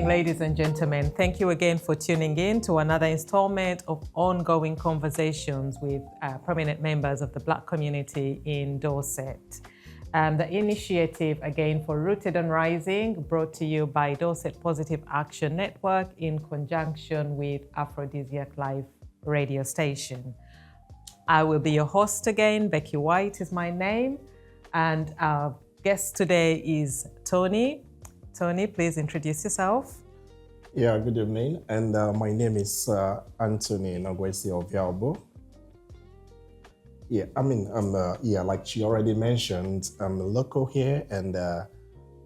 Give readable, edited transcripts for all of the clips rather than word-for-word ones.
ladies and gentlemen. Thank you again for tuning in to another installment of ongoing conversations with prominent members of the Black community in Dorset. The initiative, again, for Rooted and Rising, brought to you by Dorset Positive Action Network in conjunction with Aphrodisiac Live radio station. I will be your host again. Beckee White is my name. And our guest today is Tony. Tony, please introduce yourself. Yeah, good evening. And my name is Tony Oviarobo. Yeah, like she already mentioned, I'm local here, and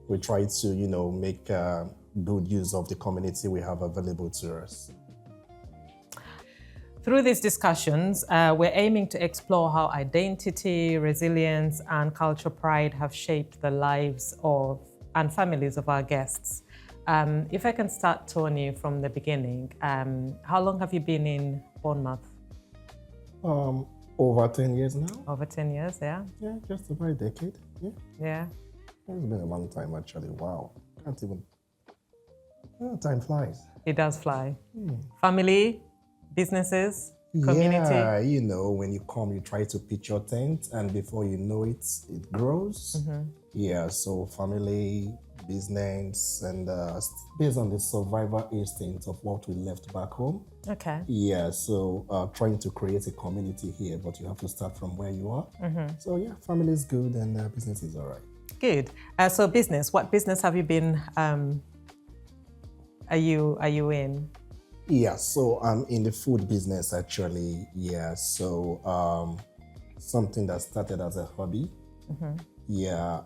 we try to, make good use of the community we have available to us. Through these discussions, we're aiming to explore how identity, resilience, and cultural pride have shaped the lives of and families of our guests. If I can start, Tony, from the beginning, how long have you been in Bournemouth? Over 10 years now. Over 10 years, yeah? Yeah, just about a decade. Yeah. Yeah. It's been a long time, actually. Wow. Can't even... time flies. It does fly. Family, businesses, community? Yeah, when you come, you try to pitch your tent, and before you know it, it grows. Mm-hmm. Yeah, so family, business, and based on the survival instinct of what we left back home. Okay. Yeah, so trying to create a community here, but you have to start from where you are. Mm-hmm. So yeah, family is good and business is all right. Good. So business, what business have you been, are you in? Yeah, so I'm in the food business actually. Yeah, so something that started as a hobby. Mm-hmm. Yeah,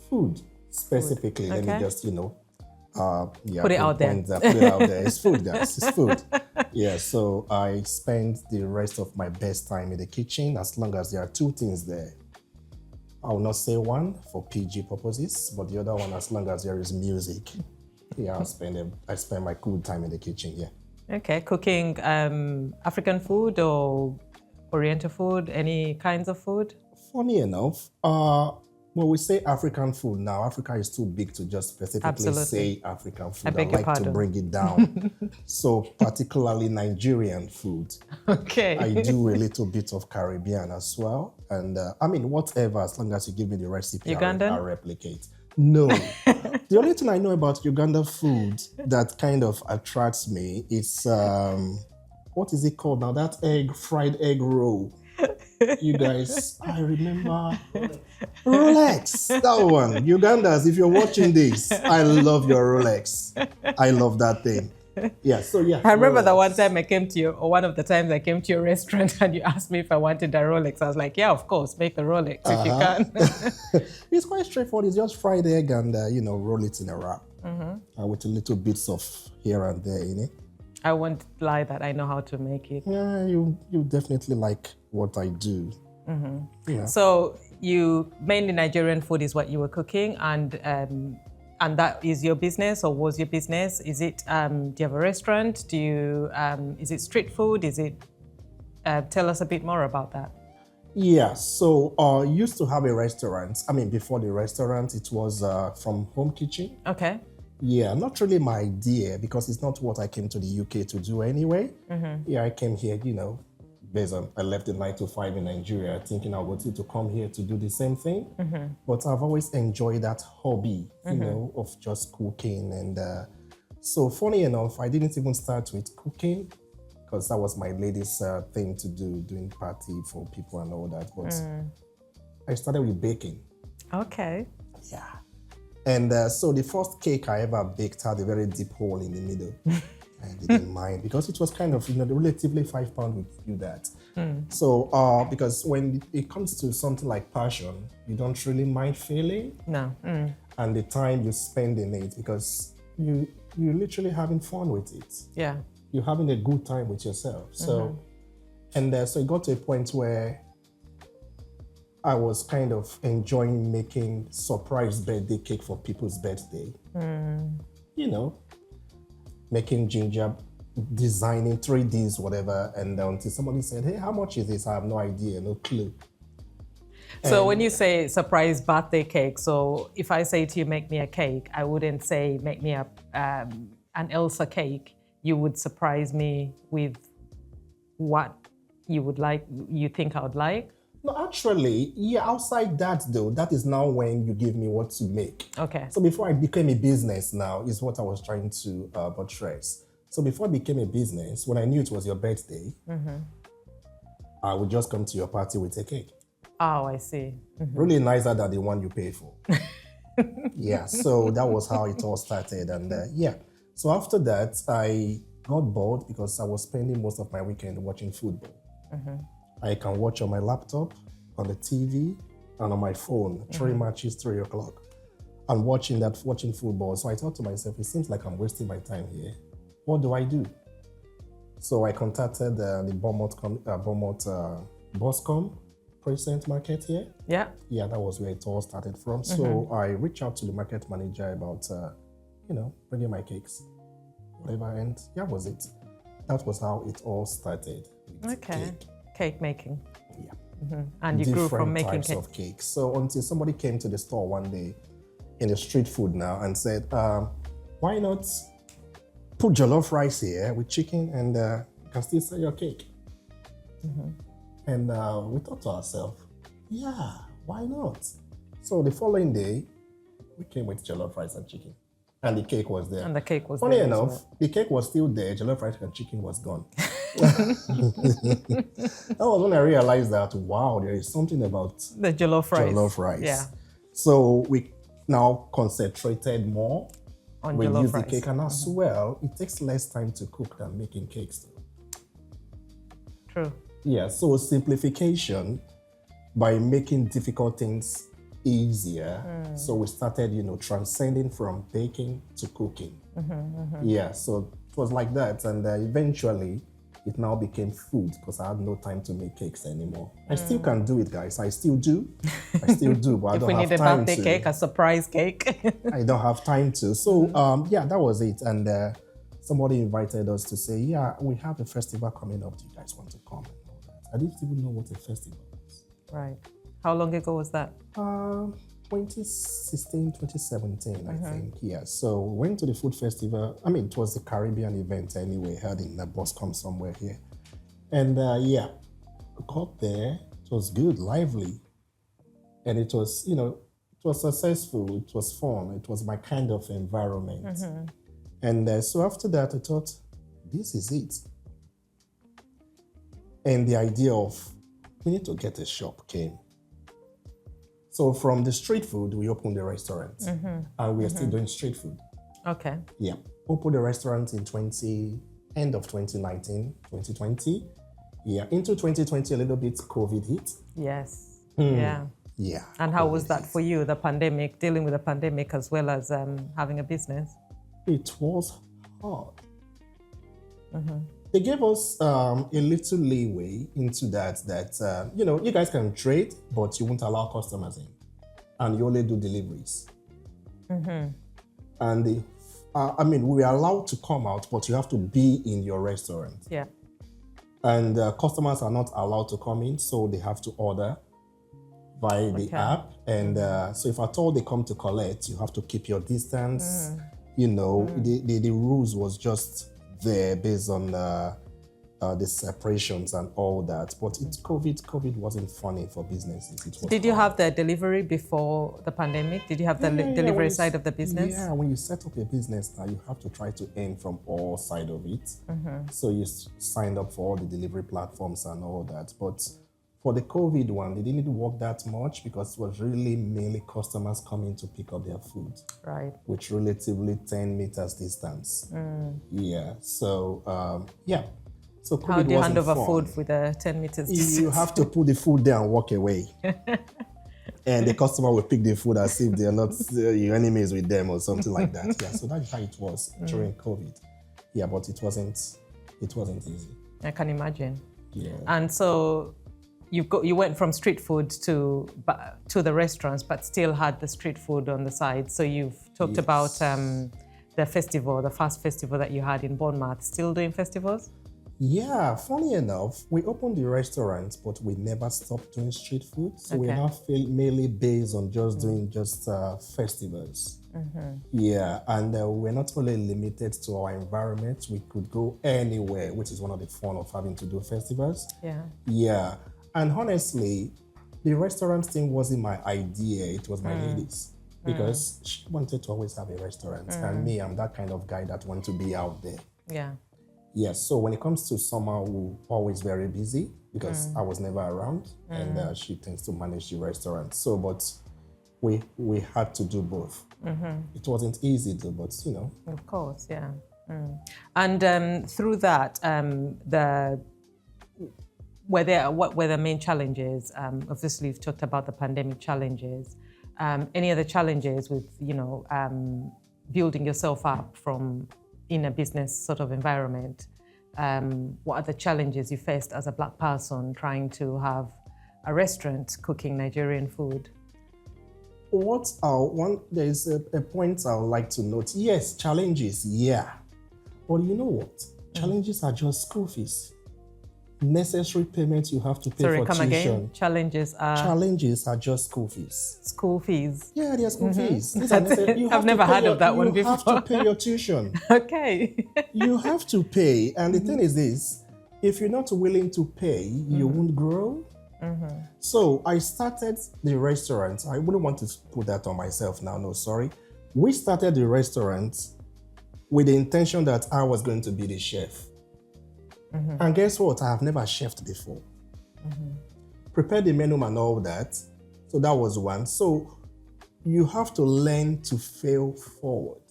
food specifically. Food. Okay. Let me just, put it out there. Put it out there. It's food, guys. It's food. Yeah, so I spend the rest of my best time in the kitchen as long as there are two things there. I will not say one for PG purposes, but the other one as long as there is music. Yeah, I spend my good time in the kitchen, yeah. Okay, cooking African food or Oriental food, any kinds of food? Funny enough, when we say African food now, Africa is too big to just specifically say African food. I like to bring it down. So particularly Nigerian food. Okay. I do a little bit of Caribbean as well. And whatever, as long as you give me the recipe, I'll replicate. No. The only thing I know about Uganda food that kind of attracts me is, what is it called now? That fried egg roll. You guys, I remember Rolex, that one. Ugandans, if you're watching this, I love your Rolex. I love that thing. Yeah, so yeah. I remember the one time I came to you, or one of the times I came to your restaurant and you asked me if I wanted a Rolex. I was like, yeah, of course, make a Rolex if you can. It's quite straightforward. It's just fried egg and, roll it in a wrap with a little bits of here and there, I won't lie that I know how to make it. Yeah, you definitely like what I do. Mm-hmm. Yeah. So you mainly Nigerian food is what you were cooking, and that is your business or was your business? Is it? Do you have a restaurant? Is it street food? Is it? Tell us a bit more about that. Yeah. So I used to have a restaurant. Before the restaurant, it was from home kitchen. Okay. Yeah, not really my idea because it's not what I came to the UK to do anyway. Mm-hmm. Yeah, I came here, based on I left the 9 to 5 in Nigeria thinking I wanted to come here to do the same thing. Mm-hmm. But I've always enjoyed that hobby, of just cooking. And so funny enough, I didn't even start with cooking because that was my latest thing to do, doing party for people and all that. But I started with baking. Okay. Yeah. And so the first cake I ever baked had a very deep hole in the middle. I didn't mind because it was kind of, relatively £5 would do that. So because when it comes to something like passion, you don't really mind failing. No. And the time you spend in it because you're literally having fun with it. Yeah. You're having a good time with yourself. So, and so it got to a point where I was kind of enjoying making surprise birthday cake for people's birthday. Making ginger, designing 3Ds, whatever. And until somebody said, hey, how much is this? I have no idea, no clue. So when you say surprise birthday cake, so if I say to you, make me a cake, I wouldn't say make me an Elsa cake. You would surprise me with what you would like, you think I would like? No, actually, yeah, outside that though, that is now when you give me what to make. Okay. So before I became a business now is what I was trying to buttress. So before I became a business, when I knew it was your birthday, I would just come to your party with a cake. Oh, I see. Really nicer than the one you pay for. Yeah, so that was how it all started. And yeah, so after that, I got bored because I was spending most of my weekend watching football. I can watch on my laptop, on the TV, and on my phone, 3 matches, 3 o'clock. And watching football. So I thought to myself, it seems like I'm wasting my time here. What do I do? So I contacted the Bournemouth Boscom Present Market here. Yeah. Yeah, that was where it all started from. So I reached out to the market manager about, bringing my cakes, whatever, and that was it. That was how it all started. Okay. Cake making. Yeah. And you grew from making types of cakes. So until somebody came to the store one day in the street food now and said, why not put jollof rice here with chicken and you can still sell your cake? And we thought to ourselves, yeah, why not? So the following day, we came with jollof rice and chicken. And the cake was there. And the cake was Funny there. enough, well. the cake was still there, jollof rice and chicken was gone. That was when I realized that, wow, there is something about the jollof rice. Yeah. So we now concentrated more on we jollof use rice. the cake, and as well, it takes less time to cook than making cakes. True. Yeah, so simplification by making difficult things easier. So we started, transcending from baking to cooking. Yeah, so it was like that. And eventually, it now became food because I had no time to make cakes anymore. I still can do it, guys. I still do. But I don't have time to. If we need a birthday cake, a surprise cake. I don't have time to. So, yeah, that was it. And somebody invited us to say, yeah, we have a festival coming up. Do you guys want to come? And all that. I didn't even know what a festival was. Right. How long ago was that? 2016, 2017, I think. Yeah. So we went to the food festival. I mean, it was a Caribbean event anyway, held in Boscom somewhere here. And yeah, we got there. It was good, lively. And it was, it was successful. It was fun. It was my kind of environment. And so after that, I thought, this is it. And the idea of, we need to get a shop came. So from the street food, we opened the restaurant. And we are still doing street food. Okay. Yeah. Opened the restaurant in end of 2019, 2020. Yeah. Into 2020, a little bit COVID hit. Yes. Yeah. Yeah. And how was that for you, the pandemic, dealing with the pandemic as well as having a business? It was hard. They gave us a little leeway into that you guys can trade, but you won't allow customers in. And you only do deliveries. And we are allowed to come out, but you have to be in your restaurant. Yeah. And customers are not allowed to come in, so they have to order via the app. And so if at all they come to collect, you have to keep your distance. The rules was just there based on the separations and all that. But COVID wasn't funny for businesses. It was Did you have the delivery before the pandemic? Did you have the delivery side of the business? Yeah, when you set up a business now, you have to try to aim from all sides of it. So you signed up for all the delivery platforms and all that. But for the COVID one, they didn't work that much because it was really mainly customers coming to pick up their food. Right. Which relatively 10 meters distance. Yeah. So, yeah. So COVID How do you hand over fun. food with a 10 meters distance? You have to put the food there and walk away. And the customer will pick the food as if they're not your enemies with them or something like that. Yeah. So that's how it was during COVID. Yeah, but it wasn't easy. I can imagine. Yeah. And so you went from street food to the restaurants, but still had the street food on the side. So you've talked about the festival, the first festival that you had in Bournemouth. Still doing festivals? Yeah, funny enough, we opened the restaurant, but we never stopped doing street food. So we're now mainly based on just doing festivals. Yeah, and we're not only limited to our environment, we could go anywhere, which is one of the fun of having to do festivals. Yeah, and honestly, the restaurant thing wasn't my idea, it was my lady's. Because she wanted to always have a restaurant. And me, I'm that kind of guy that want to be out there. Yes, so when it comes to summer, we're always very busy because I was never around and she tends to manage the restaurant. So, but we had to do both. It wasn't easy though, but you know. Of course, yeah. And through that, what were the main challenges? Obviously, you've talked about the pandemic challenges. Any other challenges with, building yourself up from in a business sort of environment? What are the challenges you faced as a Black person trying to have a restaurant cooking Nigerian food? There's a point I would like to note. Yes, challenges, yeah. But you know what? Challenges are just school fees. Necessary payments you have to pay for tuition. Again. Challenges are just school fees. School fees? Yeah, they are school fees. I've never heard of that one before. You have to pay your tuition. Okay. You have to pay. And the thing is this, if you're not willing to pay, you won't grow. So I started the restaurant. I wouldn't want to put that on myself now, no, sorry. We started the restaurant with the intention that I was going to be the chef. And guess what? I have never chefed before. Prepared the menu and all that. So that was one. So you have to learn to fail forward.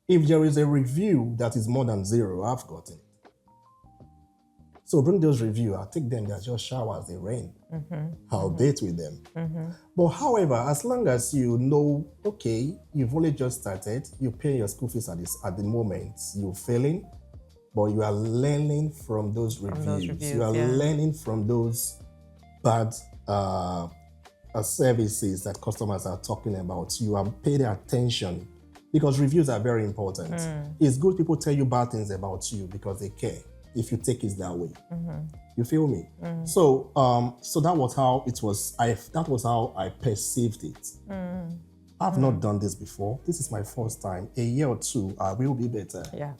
If there is a review that is more than 0, I've gotten it. So bring those reviews. I'll take them. They're just showers, they rain. I'll date with them. But however, as long as you know, okay, you've only just started, you pay your school fees at the moment, you're failing, but you are learning from those reviews. You are learning from those bad services that customers are talking about. You are paying attention because reviews are very important. It's good people tell you bad things about you because they care if you take it that way. You feel me? So that was how it was. That was how I perceived it. I've not done this before. This is my first time. A year or two, I will be better. Yeah.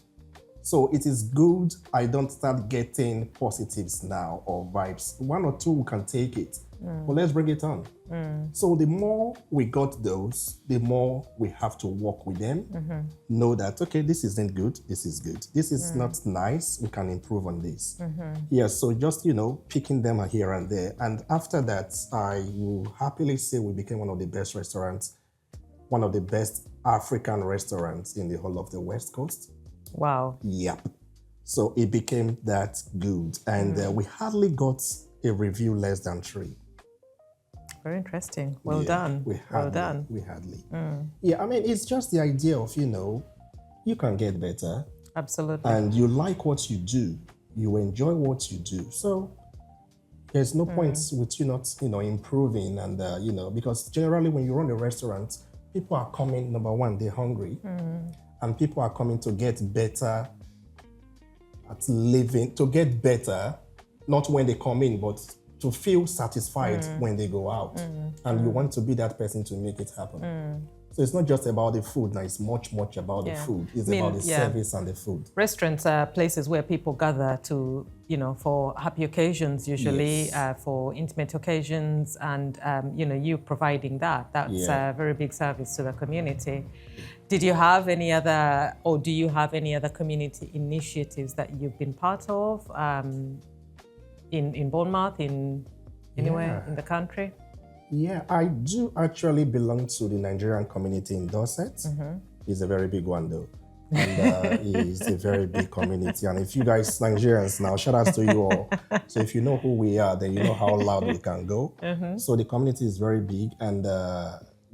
So it is good I don't start getting positives now or vibes. 1 or 2 can take it, but let's bring it on. So the more we got those, the more we have to work with them. Know that, okay, this isn't good, this is good. This is not nice, we can improve on this. Yeah, so just, picking them here and there. And after that, I will happily say we became one of the best restaurants, one of the best African restaurants in the whole of the West Coast. Wow. Yep. So it became that good. And we hardly got a review less than 3. Very interesting. Well done. We hardly. Yeah, I mean, it's just the idea of, you can get better. Absolutely. And you like what you do. You enjoy what you do. So there's no point with you not, improving and, because generally when you run a restaurant, people are coming, number one, they're hungry. And people are coming to get better at living, to get better, not when they come in, but to feel satisfied when they go out. And you want to be that person to make it happen. So it's not just about the food, now it's much about the food. It's about the service and the food. Restaurants are places where people gather to, for happy occasions usually, for intimate occasions, and, you providing that's a very big service to the community. Did you have any other, or do you have any other community initiatives that you've been part of in Bournemouth, anywhere in the country? Yeah, I do actually belong to the Nigerian community in Dorset. It's a very big one though. And it's a very big community. And if you guys Nigerians now, shout out to you all. So if you know who we are, then you know how loud we can go. So the community is very big, and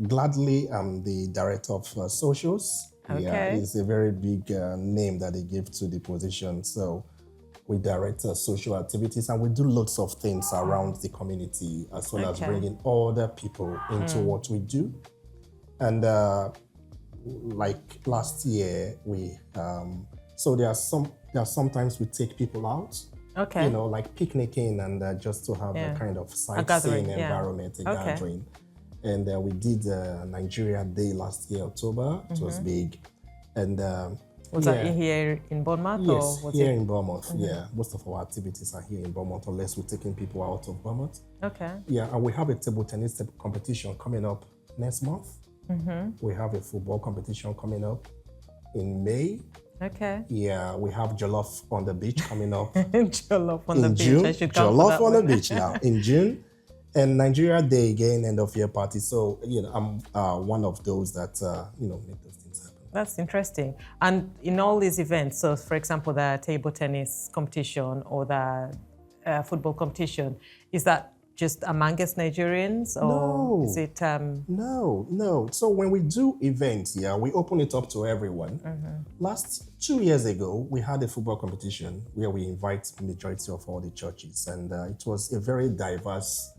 gladly I'm the director of socials. Okay. Yeah, it's a very big name that they give to the position. So we direct social activities, and we do lots of things around the community, as well as bringing other people into what we do. And like last year, we So there are sometimes we take people out. Okay. You know, like picnicking and just to have a kind of sightseeing environment, a gathering. And we did Nigeria Day last year, October. It was big. And was that here in Bournemouth? Yes, or was here in Bournemouth. Yeah, most of our activities are here in Bournemouth, unless we're taking people out of Bournemouth. Okay. Yeah, and we have a table tennis competition coming up next month. We have a football competition coming up in May. Okay. Yeah, we have Jollof on the Beach coming up. Jollof on the June. Beach. I should come Jollof on the beach now in June. And Nigeria Day again, end of year party. So, you know, I'm one of those that, you know, make those things happen. That's interesting. And in all these events, so for example, the table tennis competition or the football competition, is that just among us Nigerians, or is it? No. So when we do events, we open it up to everyone. Last 2 years ago, we had a football competition where we invite majority of all the churches, and it was a very diverse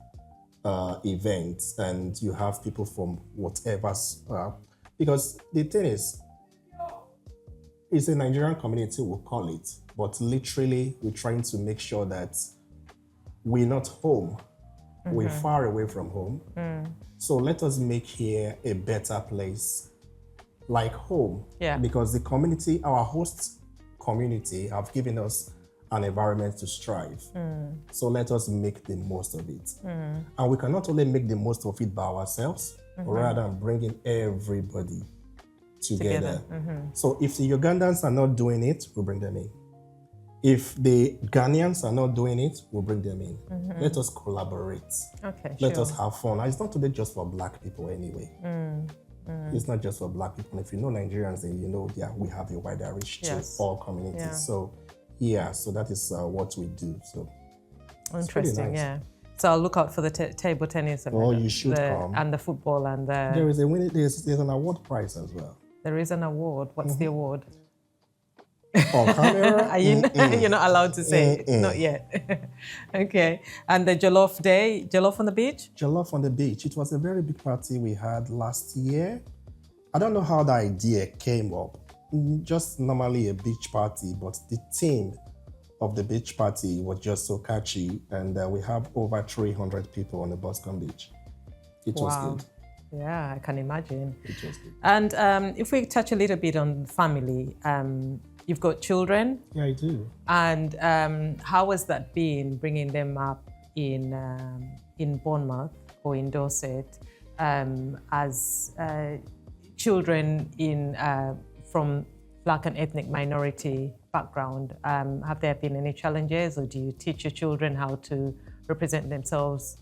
event. And you have people from whatever, because the thing is, it's a Nigerian community, we'll call it, but literally we're trying to make sure that we're not home. We're far away from home. So let us make here a better place, like home. Yeah. Because the community, our host community, have given us an environment to strive. So let us make the most of it. And we can not only make the most of it by ourselves, rather than bringing everybody together. So if the Ugandans are not doing it, we'll bring them in. If the Ghanaians are not doing it, we'll bring them in. Let us collaborate. Okay, Let us have fun. And it's not today just for Black people anyway. It's not just for Black people. If you know Nigerians, then you know we have a wider reach to all communities. Yeah. So that is what we do. So interesting, nice. Yeah. So I'll look out for the table tennis and you should come. And the football and the. There is a winning. There's an award prize as well. There is an award. What's the award? On camera? You're not allowed to say. Not yet. Okay. And the Jollof Day, Jollof on the Beach? Jollof on the Beach. It was a very big party we had last year. I don't know how the idea came up. Just normally a beach party, but the theme of the beach party was just so catchy. And we have over 300 people on the Boscombe Beach. It was good. Yeah, I can imagine. It was good. And if we touch a little bit on family, you've got children? Yeah, I do. And how has that been, bringing them up in Bournemouth or in Dorset as children from Black and ethnic minority background? Have there been any challenges, or do you teach your children how to represent themselves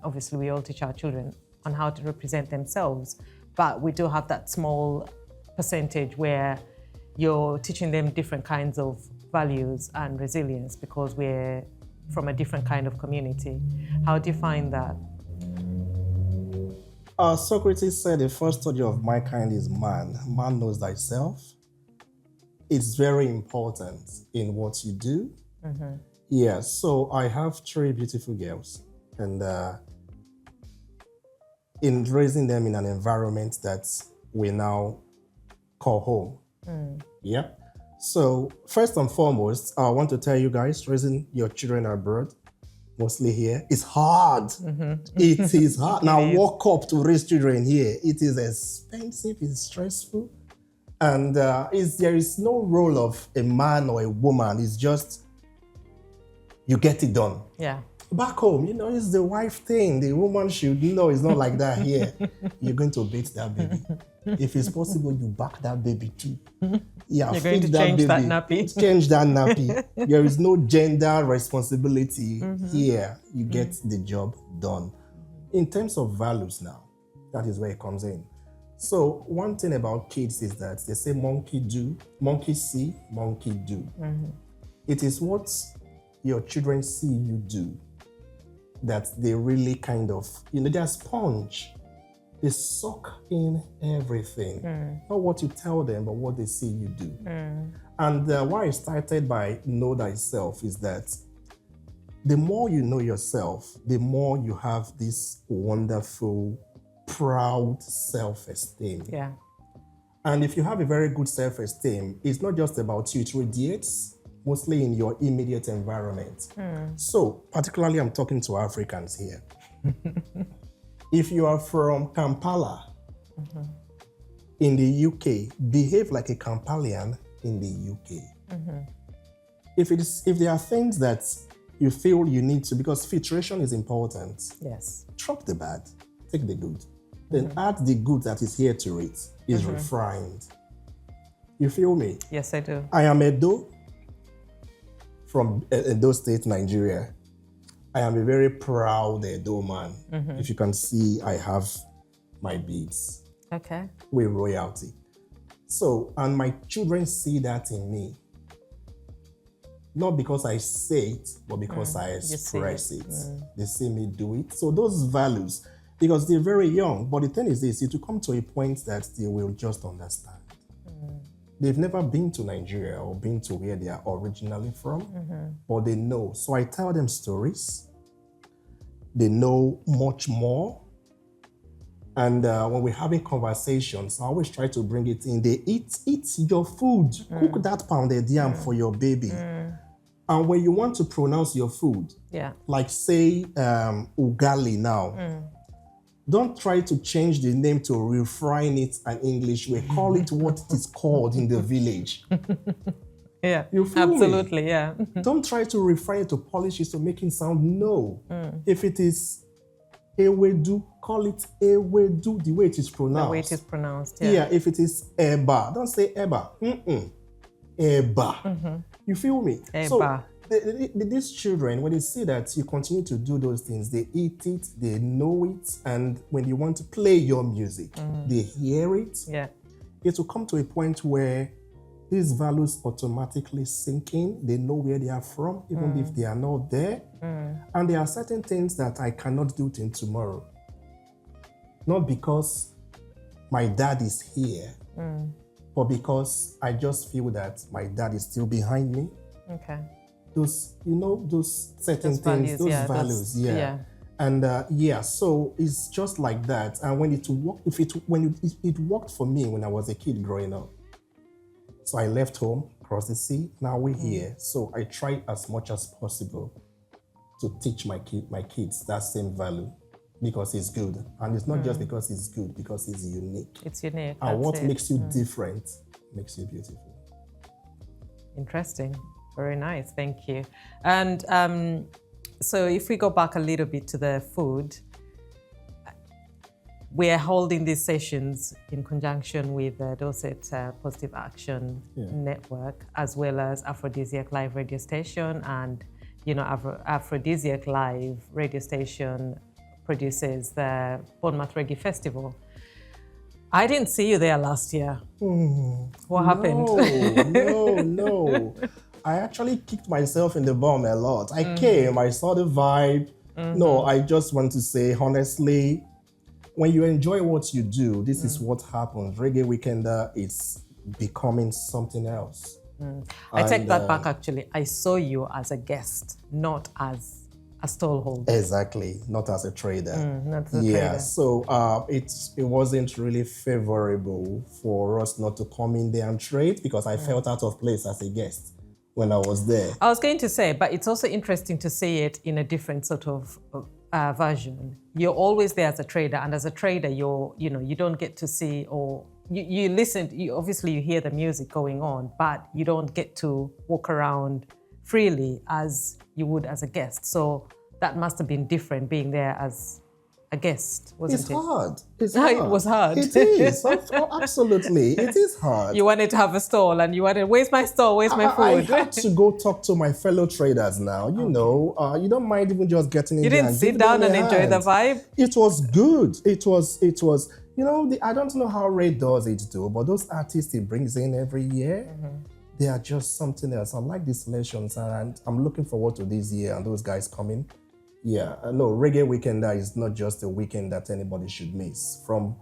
obviously we all teach our children on how to represent themselves, but we do have that small percentage where you're teaching them different kinds of values and resilience because we're from a different kind of community. How do you find that? Socrates said the first study of mankind is man. Man knows thyself. It's very important in what you do. Yeah, so I have 3 beautiful girls, and in raising them in an environment that we now call home. Yeah. So first and foremost, I want to tell you guys, raising your children abroad, mostly here, is hard. It is hard. Now walk up to raise children here. It is expensive, it's stressful. And there is no role of a man or a woman. It's just, you get it done. Yeah. Back home, it's the wife thing. The woman should know it's not like that here. You're going to beat that baby. If it's possible, you back that baby too. Yeah, you're going to change that nappy. Change that nappy. There is no gender responsibility here. You get the job done. In terms of values now, that is where it comes in. So one thing about kids is that they say monkey do, monkey see, monkey do. It is what your children see you do that they really kind of, they're a sponge. They suck in everything. Not what you tell them, but what they see you do. And why I started by know thyself is that the more you know yourself, the more you have this wonderful, proud self-esteem. Yeah. And if you have a very good self-esteem, it's not just about you, it radiates mostly in your immediate environment. So, particularly I'm talking to Africans here. If you are from Kampala in the UK, behave like a Kampalian in the UK. If there are things that you feel you need to, because filtration is important. Yes. Drop the bad, take the good. Then add the good that is here to it, is refined. You feel me? Yes, I do. I am Edo from Edo State, Nigeria. I am a very proud Edo man. If you can see, I have my beads. Okay. With royalty. So, and my children see that in me. Not because I say it, but because I express it. They see me do it. So those values, because they're very young, but the thing is this, it will come to a point that they will just understand. They've never been to Nigeria or been to where they are originally from, but they know. So I tell them stories. They know much more. And when we're having conversations, I always try to bring it in. They eat your food. Cook that pounded yam for your baby. And when you want to pronounce your food, like say ugali now, don't try to change the name to refine it in English. We call it what it is called in the village. Yeah, you feel absolutely, me? Yeah. Don't try to refine it to polish it to make it sound no. If it is ewedu, call it ewedu, the way it is pronounced. The way it is pronounced, yeah. If it is eba, don't say eba. Eba. You feel me? Eba. So these children, when they see that you continue to do those things, they eat it, they know it, and when you want to play your music, they hear it. Yeah. It will come to a point where these values automatically sink in. They know where they are from, even if they are not there. And there are certain things that I cannot do till tomorrow. Not because my dad is here, but because I just feel that my dad is still behind me. Okay. Those, those certain things, those values, And so it's just like that. And when it worked for me when I was a kid growing up. So I left home, crossed the sea, now we're here. So I try as much as possible to teach my kids that same value because it's good. And it's not just because it's good, because it's unique. It's unique. And what makes you different makes you beautiful. Interesting. Very nice. Thank you. And so if we go back a little bit to the food, we are holding these sessions in conjunction with the Dorset Positive Action Network, as well as Aphrodisiac Live radio station. And, Aphrodisiac Live radio station produces the Bournemouth Reggae Festival. I didn't see you there last year. What happened? No. I actually kicked myself in the bum a lot. I came, I saw the vibe. No, I just want to say, honestly, when you enjoy what you do, this is what happens. Reggae Weekender is becoming something else. I take that back, actually. I saw you as a guest, not as a stallholder. Exactly, not as a trader. Not as a trader. So it wasn't really favorable for us not to come in there and trade because I felt out of place as a guest when I was there. I was going to say, but it's also interesting to see it in a different sort of version. You're always there as a trader, and as a trader, you don't get to see, or you listen. Obviously, you hear the music going on, but you don't get to walk around freely as you would as a guest. So that must have been different being there as a guest, wasn't it? It's hard. It was hard. It is. Absolutely. It is hard. You wanted to have a stall and you wanted, where's my stall? Where's my food? I had to go talk to my fellow traders now. You don't mind even just getting in there. You didn't sit down and enjoy the vibe? It was good. It was, I don't know how Ray does it though, but those artists he brings in every year, they are just something else. I like these sessions and I'm looking forward to this year and those guys coming. Yeah, no, Reggae Weekender is not just a weekend that anybody should miss. From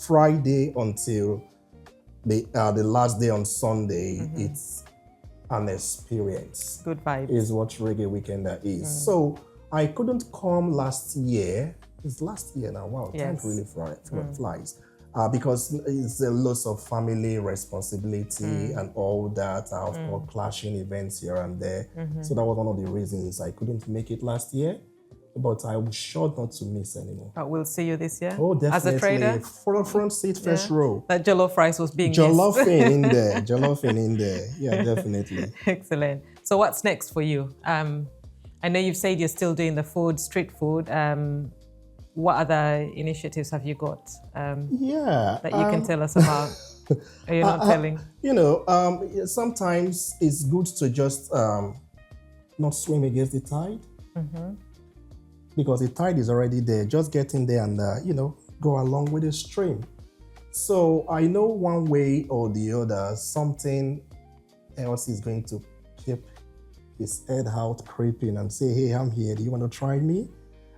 Friday until the last day on Sunday, it's an experience. Good vibes. Is what Reggae Weekender is. So I couldn't come last year. It's last year now. Wow, time really flies. because it's a lot of family responsibility and all that, or clashing events here and there. So that was one of the reasons I couldn't make it last year. But I was sure not to miss anymore. But we'll see you this year. Oh, definitely. As a trader? Front seat, first row. That jollof rice was being Jollof in there. Jollof in there. Yeah, definitely. Excellent. So what's next for you? I know you've said you're still doing the food, street food. What other initiatives have you got that you can tell us about? Are you not telling? Sometimes it's good to just not swim against the tide. Because the tide is already there. Just get in there and, go along with the stream. So I know one way or the other, something else is going to keep his head out creeping and say, hey, I'm here. Do you want to try me?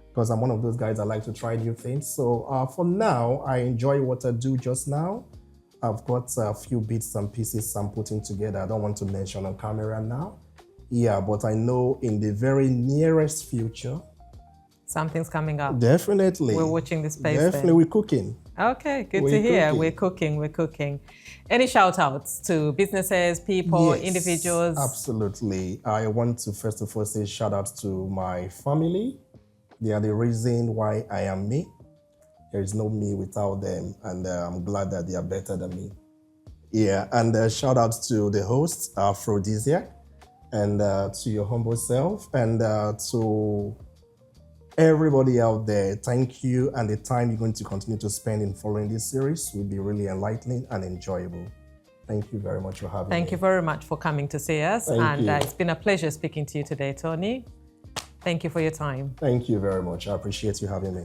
Because I'm one of those guys that like to try new things. So for now, I enjoy what I do just now. I've got a few bits and pieces I'm putting together. I don't want to mention on camera now. Yeah, but I know in the very nearest future, something's coming up. Definitely. We're watching this space. Definitely, we're cooking. Okay, good to hear. We're cooking. Any shout outs to businesses, people, individuals? Absolutely. I want to first of all say shout out to my family. They are the reason why I am me. There is no me without them, and I'm glad that they are better than me. Yeah, and shout out to the host, Afro-Caribbean, and to your humble self, and to everybody out there. Thank you, and the time you're going to continue to spend in following this series will be really enlightening and enjoyable. Thank you very much for having me. Thank you very much for coming to see us, and it's been a pleasure speaking to you today, Tony. Thank you for your time. Thank you very much. I appreciate you having me.